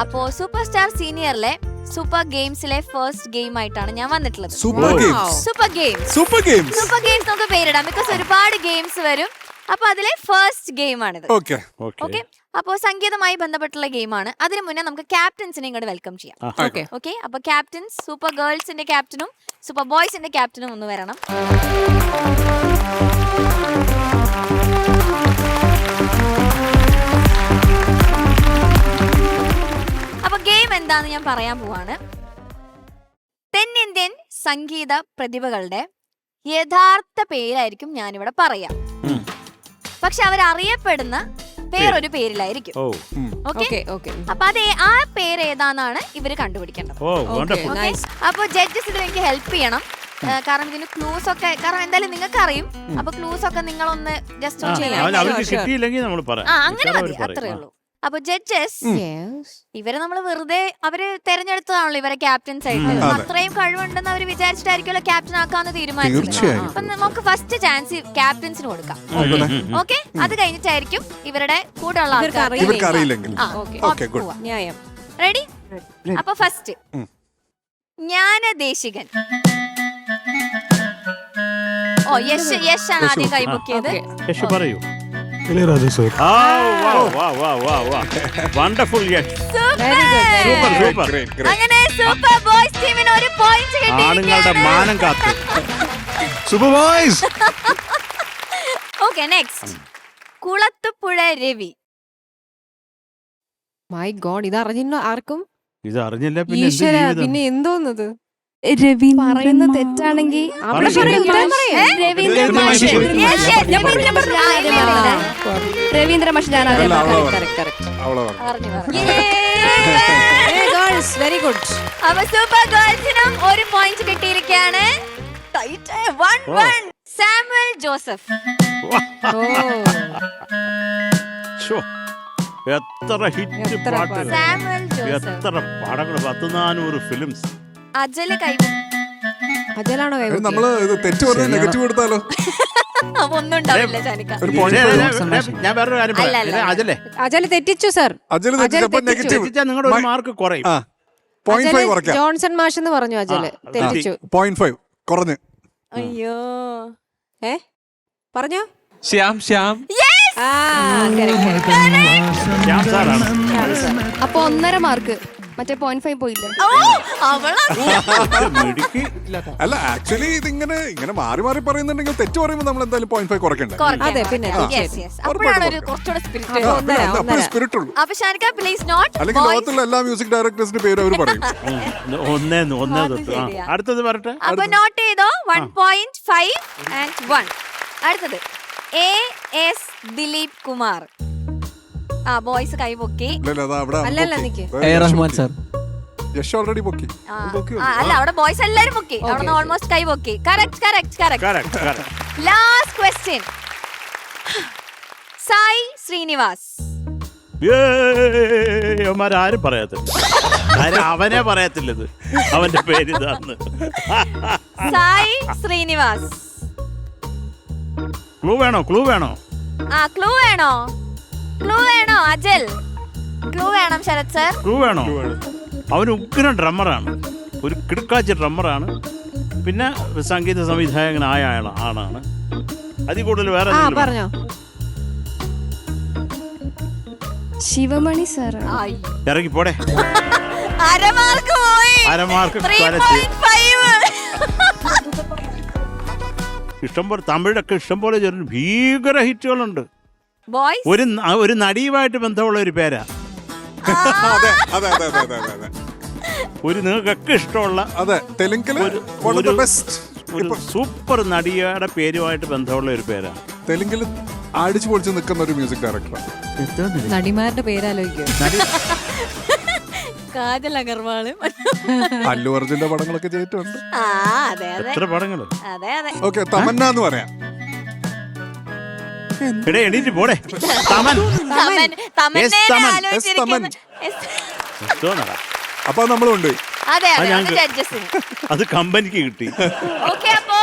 അപ്പോ സൂപ്പർ സ്റ്റാർ സീനിയറിലെ സൂപ്പർ ഗെയിംസിലെ ഫസ്റ്റ് ഗെയിം ആയിട്ടാണ് ഞാൻ വന്നിട്ടുള്ളത്. Super games. Super games. Super games. Super games നമുക്ക് പേരിടാം. ബിക്കോസ് ഒരുപാട് ഗെയിംസ് വരും. അപ്പൊ അതിലെ ഫസ്റ്റ് ഗെയിം ആണിത്. ഓക്കെ. ഓക്കെ. അപ്പോ സംഗീതമായി ബന്ധപ്പെട്ടുള്ള ഗെയിമാണ്. അതിനു മുന്നേ നമുക്ക് ക്യാപ്റ്റൻസിനെ ഇങ്ങോട്ട് വെൽക്കം ചെയ്യാം. ഓക്കെ. അപ്പൊ ക്യാപ്റ്റൻസ്, സൂപ്പർ ഗേൾസിന്റെ ക്യാപ്റ്റനും സൂപ്പർ ബോയ്സിന്റെ ക്യാപ്റ്റനും ഒന്ന് വരണം. അപ്പൊ ഗെയിം എന്താന്ന് ഞാൻ പറയാൻ പോവാണ്. തെന്നിന്ത്യൻ സംഗീത പ്രതിഭകളുടെ യഥാർത്ഥ പേരായിരിക്കും ഞാനിവിടെ പറയാം. പക്ഷെ അവരറിയപ്പെടുന്ന വേറൊരു പേരിലായിരിക്കും. ഓക്കെ. അപ്പൊ അത് ആ പേര് ഏതാന്നാണ് ഇവര് കണ്ടുപിടിക്കേണ്ടത്. അപ്പൊ ജഡ്ജസ് ഇതിൽ എനിക്ക് ഹെൽപ്പ് ചെയ്യണം. കാരണം ഇതിന് ക്ലൂസ് ഒക്കെ, കാരണം എന്തായാലും നിങ്ങൾക്ക് അറിയും. അപ്പൊ ക്ലൂസ് ഒക്കെ നിങ്ങളൊന്ന് ജസ്റ്റ് അങ്ങനെ മതി, അത്രേ ഉള്ളൂ. അപ്പൊ ജഡ്ജസ് ഇവരെ നമ്മൾ വെറുതെ അവര് തെരഞ്ഞെടുത്തതാണല്ലോ ഇവരെ ക്യാപ്റ്റൻസ് ആയിട്ട്. അത്രയും കഴിവുണ്ടെന്ന് അവര് വിചാരിച്ചിട്ടായിരിക്കുമല്ലോ ക്യാപ്റ്റൻ ആക്കാന്ന് തീരുമാനിച്ചത്. അപ്പൊ നമുക്ക് ഫസ്റ്റ് ചാൻസ് ക്യാപ്റ്റൻസിന് കൊടുക്കാം. ഓക്കെ. അത് കഴിഞ്ഞിട്ടായിരിക്കും ഇവരുടെ കൂടെ ഉള്ള ആൾക്കാർ. റെഡി? അപ്പൊ ഫസ്റ്റ് ജ്ഞാനദേശികൻ. ഓ യശ് ആണ് ആദ്യം കൈമുക്കിയത്. പറയൂ. ഇളയരാജ സർ. വണ്ടർഫുൾ. അങ്ങനെ സൂപ്പർ ബോയ്സ് ടീമിന് ഒരു പോയിന്റ് കിട്ടി. ആണുങ്ങളുടെ മാനം കാത്തു. Super boys. Okay. Next Kulathupuzha Ravi. My God, ഇത് അറിഞ്ഞില്ല ആർക്കും. ഇത് അറിഞ്ഞില്ല പിന്നെ എന്തോന്നത് പറയുന്ന തെറ്റാണെങ്കിൽ രവീന്ദ്ര മാഷ്. ഞാൻ വെരി ഗുഡ്. അപ്പൊ സൂപ്പർ ഗേൾസിനും ഒരു പോയിന്റ് കിട്ടിയിരിക്കുകയാണ്. സാമുവൽ ജോസഫ്. എത്ര ഹിറ്റ് പാട്ട്, സാമുവൽ ജോസഫ്. എത്ര പടങ്ങൾ, 100-400 ഫിലിംസ്. അജല് അജലാണോ നമ്മള് തെറ്റ് പറഞ്ഞ നെഗറ്റീവ് കൊടുത്താലോ? ഒന്നും ഉണ്ടാവില്ല ശാനിക്ക. ഞാൻ വേറൊരു കാര്യം പറയാം. അജല് തെറ്റിച്ചു സർ. നിങ്ങളുടെ ഒരു മാർക്ക് കുറയും. ജോൺസൺ മാഷ് എന്ന് പറഞ്ഞു. അജല് തെറ്റിച്ചു. 0.5 കുറഞ്ഞു. അയ്യോ പറഞ്ഞോ. ശ്യാം. അപ്പൊ 1.5 മാർക്ക്. മറ്റേ 0.5 പോയില്ലേ? അല്ല ആക്ച്വലി ഇതിങ്ങനെ മാറി മാറി പറയുന്നുണ്ടെങ്കിൽ തെറ്റ് പറയുമ്പോൾ നമ്മൾ എന്തായാലും 0.5 കുറയ്ക്കണ്ടേ? അതെ, പിന്നെ സ്പിരിറ്റ് ഉള്ളൂ. അപ്പൊ ഷാനിക്ക പ്ലീസ് നോട്ട്. അല്ലെങ്കിൽ ലോകത്തുള്ള എല്ലാ മ്യൂസിക് ഡയറക്ടേഴ്സിന്റെ പേര് അവർ പറയും. അടുത്തത് പറട്ടെ. അപ്പൊ നോട്ട് ചെയ്തോ. 1.5 and 1. അടുത്തത് AS ദിലീപ് കുമാർ. ബോയ്സ് കൈ പൊക്കി. റഹ്മാൻ സർ. യശ് ഓൾറെഡി പൊക്കി. അല്ല, അവിടെ ബോയ്സ് എല്ലാരും പൊക്കി. അവിടെ ഓൾമോസ്റ്റ് കൈ പൊക്കി. Correct. Last question. Sai Srinivas. ആരും പറയത്തില്ല. അവനെ പറയത്തില്ലത്, അവന്റെ പേര് ഇതാന്ന്. സായി ശ്രീനിവാസ്. ക്ലൂ വേണോ? ക്ലൂ വേണോ അജൽ? ക്ലൂ വേണം ശരത് സർ. ക്ലൂ വേണോ? അവൻ ഉഗ്രൻ ഡ്രമ്മറാണ്, ഒരു കിടുക്കാച്ച ഡ്രമ്മറാണ്. പിന്നെ സംഗീത സംവിധായകനായ ആളാണ്. അതിൽ കൂടുതൽ വേറെ പറഞ്ഞോ. ശിവമണി സർ. ഇറങ്ങി പോടെ. അരമാർക്ക് പോയി. ഇഷ്ടംപോലെ തമിഴൊക്കെ ഇഷ്ടംപോലെ ഭീകര ഹിറ്റുകളുണ്ട്. ഒരു നടിയുമായിട്ട് ബന്ധമുള്ള ഒരു പേരാ. ഒരു നിങ്ങൾക്കൊക്കെ ഇഷ്ടമുള്ള തെലുങ്കില് ഒരു സൂപ്പർ നടിയുടെ പേരുമായിട്ട് ബന്ധമുള്ള ഒരു പേരാ. തെലുങ്കിൽ അടിച്ചു പൊളിച്ച് നിൽക്കുന്ന ഒരു മ്യൂസിക് ഡയറക്ടറാണ്. നടിമാരുടെ പേരാലോചിക്കും. കാജൽ അഗർവാള്. അല്ലു അർജുന്റെ പടങ്ങളൊക്കെ ചെയ്തിട്ടുണ്ട്. അതെ അതെ എത്ര പടങ്ങള്. അതെ അതെ. ഓക്കെ, തമന്ന എന്ന് പറയാം. എടേ എണീറ്റ് പോടെ. തമൻ. അപ്പൊ നമ്മളുണ്ട്. അതെ അത് അതെ, ഞങ്ങൾക്ക് ജഡ്ജസിന്. അത് കമ്പനിക്ക് കിട്ടി. ഓക്കെ, അപ്പോ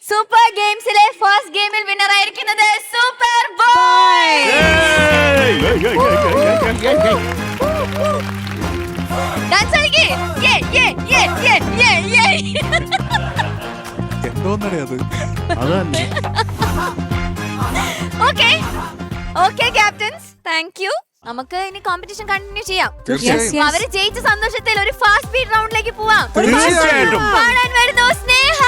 സൂപ്പർ ഗെയിംസിലെ ഫസ്റ്റ് ഗെയിമിൽ വിന്നർ ആയിരിക്കുന്നത് സൂപ്പർ ബോയ്. ഡാൻസ് കളിക്ക്. എന്തോന്നടേ അത്? അതന്നെ. Okay captains, thank you. നമുക്ക് ഇനി കോമ്പറ്റീഷൻ കണ്ടിന്യൂ ചെയ്യാം. തീർച്ചയായും. അവര് ജയിച്ച സന്തോഷത്തിൽ ഒരു ഫാസ്റ്റ് ബീറ്റ് റൗണ്ടിലേക്ക് പോവാം. തീർച്ചയായിട്ടും. പാടാൻ വരുന്നു സ്നേഹ.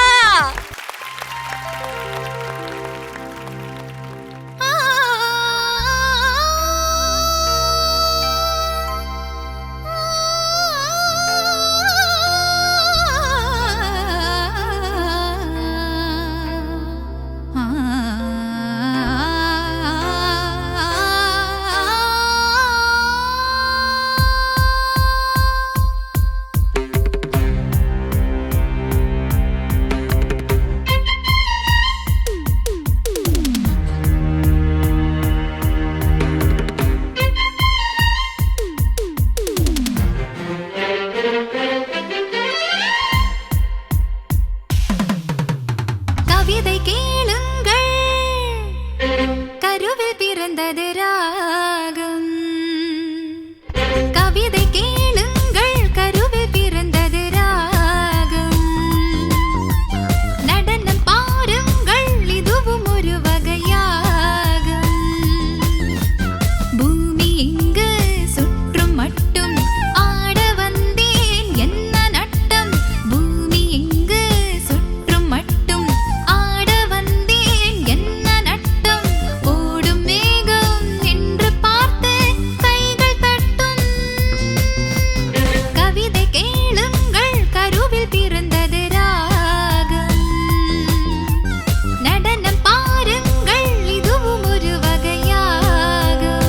கவிதை கேளுங்கள், கருவில் பிறந்தது ராகம். கவிதை கேளுங்கள், கருவில் பிறந்தது ராகம். நடனம் பாருங்கள், இதுவும் ஒரு வகையாகும். பூமி இங்கு சுற்றும் மட்டும் ஆட வந்தேன் என்ன நட்டம். பூமி இங்கு சுற்றும் மட்டும் ஆட வந்தேன் என்ன நட்டம். ஓடும் மேகம் நின்று பார்த்து கைகள் தட்டும். கவிதை கேளுங்கள், கருவில் பிறந்தது ராகம். நடனம் பாருங்கள், இதுவும் ஒரு வகையாகும்.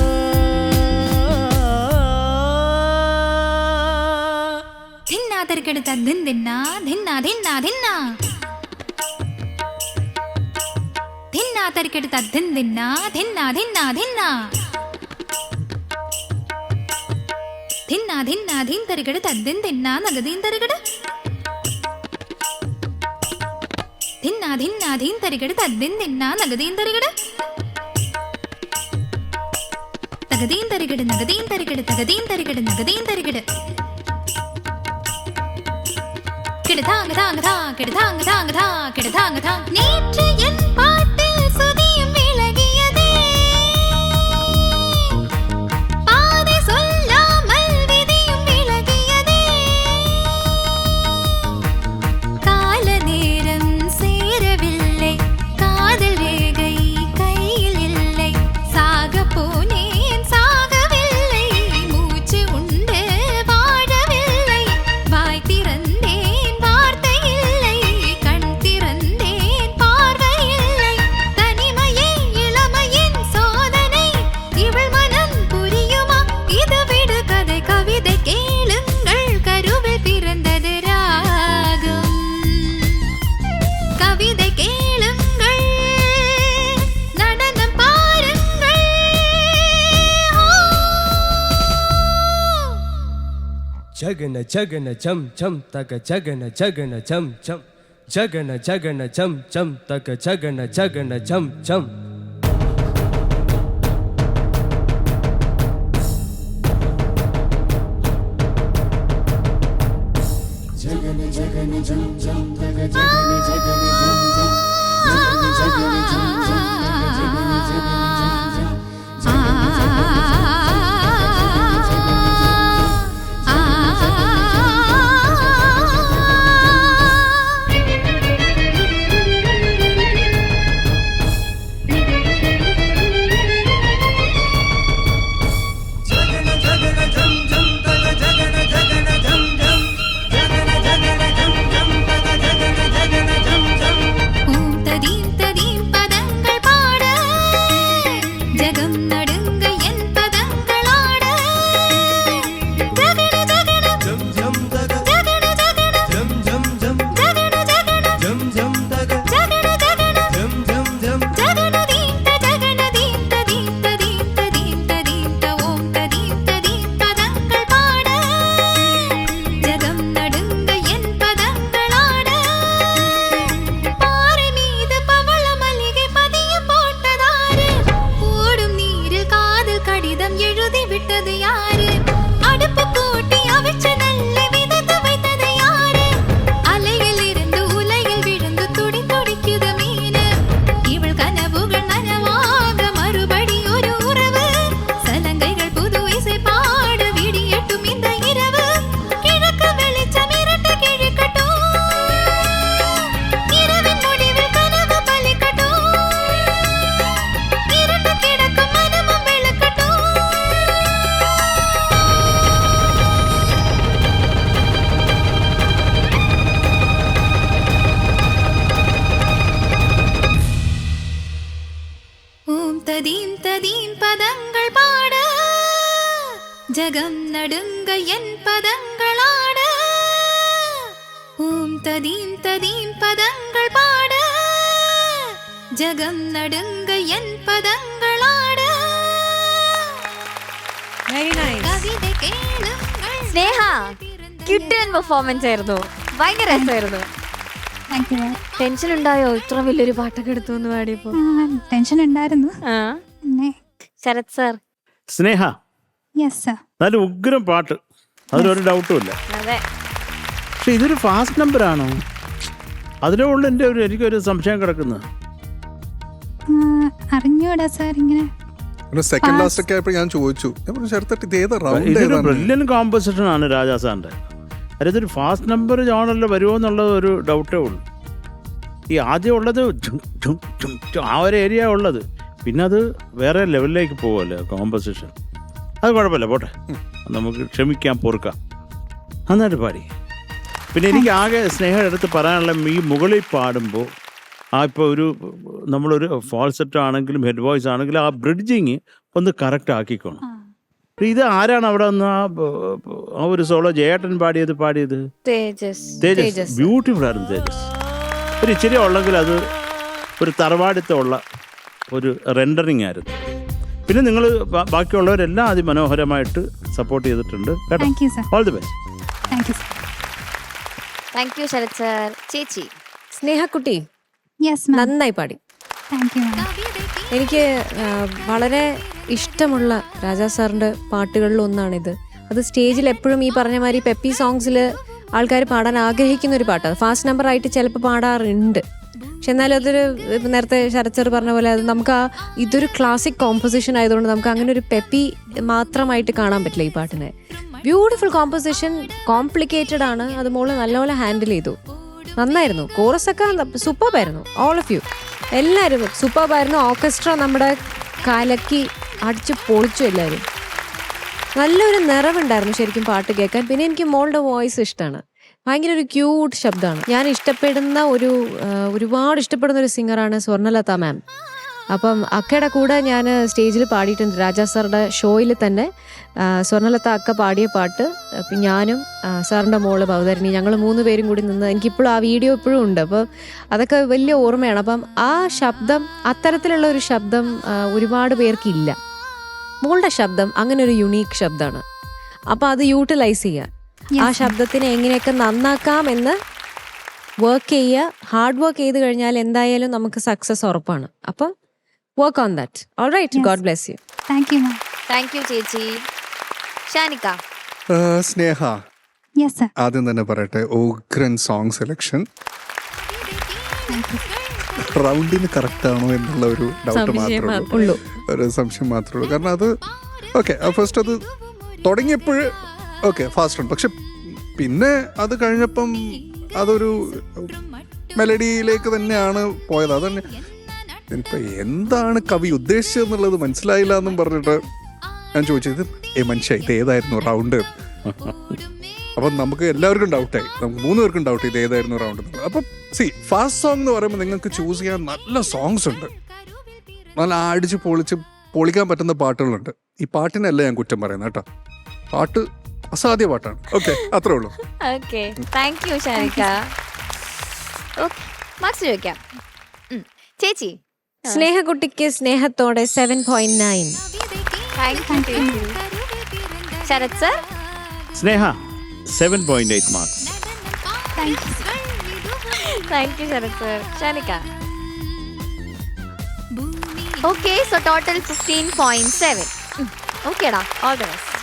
தின்னா தருக்கெடுத்த தின்னா தின்னா தின்னா தின்னா தின்னா தருக்கெடுத்த தின்னா தின்னா தின்னா தின்னா தின்னா தின்னா தின் தருக்கெடு தத்தின் தின்னா நகதீன் தருகடு. தின்னா தின்னா தின் தருக்கெடு தத்தின் தின்னா நகதீன் தருகடு. தகதீன் தருகடு நகதீன் தருகடு தகதீன் தருகடு நகதீன் தருகடு. கிடுதாங்க தாங்க தா கிடுதாங்க தாங்க தா கிடுதாங்க தா. நேற்று என் பாட்டில் சுதியும் விலகியதே, பாதை சொல்லாமல் விதியும் விலகியதே. கால நேரம் சேரவில்லை, காதல் ரேகை கையில் இல்லை. சாக போனேன் சாகவில்லை, மூச்சு உண்டு வாழவில்லை. வாய் திறந்தேன் வார்த்தை இல்லை, கண் திறந்தேன் பார்வை இல்லை. தனிமையே இளமையின் சோதனை, இவள் மனம் புரியுமா இது விடு கதை. கவிதை கேளுங்கள், கருவில் பிறந்தது ராகம். கவிதை கேளுங்கள், நடனம் பாருங்கள். జగన జగన చం చం తక జగన జగన చం చం జగన జగన చం చం తక జగన జగన చం చం. జగన జగన జం జం జగన జగన జం జం తగ జగన జగన തദീം തദീം പദങ്ങൾ പാട് ജഗം നടുങ്ക എൻ പദങ്ങളാട് ഓം തദീം തദീം പദങ്ങൾ പാട് ജഗം നടുങ്ക എൻ പദങ്ങളാട് വെരി നൈസ്. കവിത കേളുങ്ങൾ സ്നേഹ കിട്ടുന്ന പെർഫോമൻസ് ആയിരുന്നു, ഭയങ്കര രസമായിരുന്നു. ടെൻഷൻ ഉണ്ടായോ ഇത്ര വലിയൊരു പാട്ടൊക്കെ എടുത്തു എന്ന് പാടിയപ്പോ? ടെൻഷൻ ഉണ്ടായിരുന്നു. ശരത് സർ. സ്നേഹ യെസ് സർ. നല്ല ഉഗ്രം പാട്ട്, അതിലൊരു ഡൗട്ടും ഇല്ല. അതെ. പക്ഷെ ഇതൊരു ഫാസ്റ്റ് നമ്പർ ആണോ? അതിനുള്ള എനിക്കൊരു സംശയം കിടക്കുന്നത്. അറിഞ്ഞൂടാ സർ. ഇങ്ങനെ സെക്കൻഡ് ലാസ്റ്റ് ഒക്കെ ആയപ്പോൾ ഞാൻ ചോദിച്ചു, ഞാൻ പറഞ്ഞു ചേർത്തിട്ട് ഇത് ഏതാ റൗണ്ട് ഇതൊരു ഏതാണ്? ബ്രില്യൻ കോമ്പസിഷൻ ആണ് രാജാ സാറിന്റെ. അതായത് ഒരു ഫാസ്റ്റ് നമ്പർ ജോണറിൽ വരുമോ എന്നുള്ളത് ഒരു ഡൗട്ടേ ഉള്ളൂ. ഈ ആദ്യം ഉള്ളത് ആ ഒരു ഏരിയ ഉള്ളത്, പിന്നെ അത് വേറെ ലെവലിലേക്ക് പോകുമല്ലേ കോമ്പസിഷൻ. അത് കുഴപ്പമില്ല, പോട്ടെ, നമുക്ക് ക്ഷമിക്കാം, പൊറുക്കാം. നന്നായിട്ട് പാടി. പിന്നെ എനിക്ക് ആകെ സ്നേഹം എടുത്ത് പറയാനുള്ള ഈ മുകളിൽ പാടുമ്പോൾ ഇപ്പോൾ നമ്മളൊരു ഫോൾസെറ്റ് ആണെങ്കിലും ഹെഡ് വോയിസ് ആണെങ്കിലും ആ ബ്രിഡ്ജിങ് ഒന്ന് കറക്റ്റ് ആക്കിക്കോണം. ഇത് ആരാണ് അവിടെ ഒന്ന് ആ ഒരു സോളോ ജയേട്ടൻ പാടിയത് തേജസ്. ബ്യൂട്ടിഫുൾ ആയിരുന്നു തേജസ്. ഒരു ഇച്ചിരി ഉള്ളെങ്കിൽ അത് ഒരു തറവാടിത്തമുള്ള ഒരു റെൻഡറിങ് ആയിരുന്നു. പിന്നെ നിങ്ങൾ ബാക്കിയുള്ളവരെല്ലാം അതിമനോഹരമായിട്ട് സപ്പോർട്ട് ചെയ്തിട്ടുണ്ട് കേട്ടോ. All the best. Thank you Sarath sir. ചേച്ചി. സ്നേഹക്കുട്ടി നന്നായി പാടി. എനിക്ക് വളരെ ഇഷ്ടമുള്ള രാജാ സാറിൻ്റെ പാട്ടുകളിൽ ഒന്നാണിത്. അത് സ്റ്റേജിൽ എപ്പോഴും ഈ പറഞ്ഞ മാതിരി പെപ്പി സോങ്സിൽ ആൾക്കാർ പാടാൻ ആഗ്രഹിക്കുന്ന ഒരു പാട്ടാണ്. ഫാസ്റ്റ് നമ്പർ ആയിട്ട് ചിലപ്പോൾ പാടാറുണ്ട്, പക്ഷെ എന്നാലും അതൊരു നേരത്തെ ശരത് സർ പറഞ്ഞ പോലെ അത് നമുക്ക് ഇതൊരു ക്ലാസിക് കോമ്പോസിഷൻ ആയതുകൊണ്ട് നമുക്ക് അങ്ങനെ ഒരു പെപ്പി മാത്രമായിട്ട് കാണാൻ പറ്റില്ല ഈ പാട്ടിനെ. ബ്യൂട്ടിഫുൾ കോമ്പോസിഷൻ, കോംപ്ലിക്കേറ്റഡ് ആണ്. അത് മോള് നല്ലപോലെ ഹാൻഡിൽ ചെയ്തു. നന്നായിരുന്നു. കോറസൊക്കെ സൂപ്പർബായിരുന്നു. ഓൾ ഓഫ് യു എല്ലാവരും സൂപ്പർബായിരുന്നു. ഓർക്കസ്ട്ര നമ്മുടെ കലക്കി അടിച്ച് പൊളിച്ചു എല്ലാവരും. നല്ലൊരു നിറവുണ്ടായിരുന്നു ശരിക്കും പാട്ട് കേൾക്കാൻ. പിന്നെ എനിക്ക് മോളുടെ വോയിസ് ഇഷ്ടമാണ്. ഭയങ്കര ഒരു ക്യൂട്ട് ശബ്ദമാണ്. ഞാൻ ഇഷ്ടപ്പെടുന്ന ഒരുപാട് ഇഷ്ടപ്പെടുന്ന ഒരു സിംഗറാണ് സ്വർണ്ണലത മാം. അപ്പം അക്കയുടെ കൂടെ ഞാൻ സ്റ്റേജിൽ പാടിയിട്ടുണ്ട്. രാജാ സാറുടെ ഷോയിൽ തന്നെ സ്വർണ്ണലത അക്ക പാടിയ പാട്ട് ഞാനും സാറിൻ്റെ മോള് ഭവതരണി ഞങ്ങൾ 3 പേരും കൂടി നിന്ന്, എനിക്കിപ്പോഴും ആ വീഡിയോ ഇപ്പോഴും ഉണ്ട്. അപ്പം അതൊക്കെ വലിയ ഓർമ്മയാണ്. അപ്പം ആ ശബ്ദം, അത്തരത്തിലുള്ള ഒരു ശബ്ദം ഒരുപാട് പേർക്കില്ല. മോളുടെ ശബ്ദം അങ്ങനെ ഒരു യുണീക്ക് ശബ്ദമാണ്. അപ്പം അത് യൂട്ടിലൈസ് ചെയ്യുക, ആ ശബ്ദത്തിനെ എങ്ങനെയൊക്കെ നന്നാക്കാമെന്ന് വർക്ക് ചെയ്യുക. ഹാർഡ് വർക്ക് ചെയ്ത് കഴിഞ്ഞാൽ എന്തായാലും നമുക്ക് സക്സസ് ഉറപ്പാണ്. അപ്പം work on that. All right, god bless you. Thank you ചേച്ചി. ഷാനിക്ക. സ്നേഹ, ആദ്യം തന്നെ പറയട്ടെ, ഉഗ്രൻ സോങ് സെലക്ഷൻ. റൗണ്ടിന് കറക്റ്റ് ആണോ എന്നുള്ള ഒരു ഡൗട്ട് മാത്രമേ ഉള്ളൂ, ഒരു സംശയം മാത്രമേ ഉള്ളൂ. കാരണം അത് ഓക്കെ, ഫസ്റ്റ് അത് തുടങ്ങിയപ്പോൾ ഓക്കെ ഫാസ്റ്റ് ഉണ്ട്, പക്ഷെ പിന്നെ അത് കഴിഞ്ഞപ്പം അതൊരു മെലഡിയിലേക്ക് തന്നെയാണ് പോയത്. അതന്നെ ഇപ്പൊ എന്താണ് കവി ഉദ്ദേശിച്ചതെന്നുള്ളത് മനസ്സിലായില്ല എന്നും പറഞ്ഞിട്ട് ഞാൻ ചോദിച്ചത്, മനുഷ്യ ഇത് ഏതായിരുന്നു റൗണ്ട്? അപ്പം നമുക്ക് എല്ലാവർക്കും ഡൗട്ടായി, നമുക്ക് 3 പേർക്കും ഡൗട്ട് ഇത് ഏതായിരുന്നു റൗണ്ട്. അപ്പം ഫാസ്റ്റ് സോങ് എന്ന് പറയുമ്പോൾ നിങ്ങൾക്ക് ചൂസ് ചെയ്യാൻ നല്ല സോങ്സ് ഉണ്ട്, നല്ല അടിച്ച് പൊളിക്കാൻ പറ്റുന്ന പാട്ടുകളുണ്ട്. ഈ പാട്ടിനല്ല ഞാൻ കുറ്റം പറയുന്നത് കേട്ടോ, പാട്ട് അസാധ്യ പാട്ടാണ്. ഓക്കെ, അത്രേ ഉള്ളൂ. Okay, thank you Shanika. Okay, marks ചോദിക്കാം. ചേച്ചി. സ്നേഹക്കുട്ടിക്ക് സ്നേഹത്തോടെ 7.9. Sharath sir. Sneha 7.8 marks. Thank you Sarath sir. Shanika. Okay, so total 15.7. ഓക്കേടാ, ഓൾ ദി ബെസ്റ്റ്.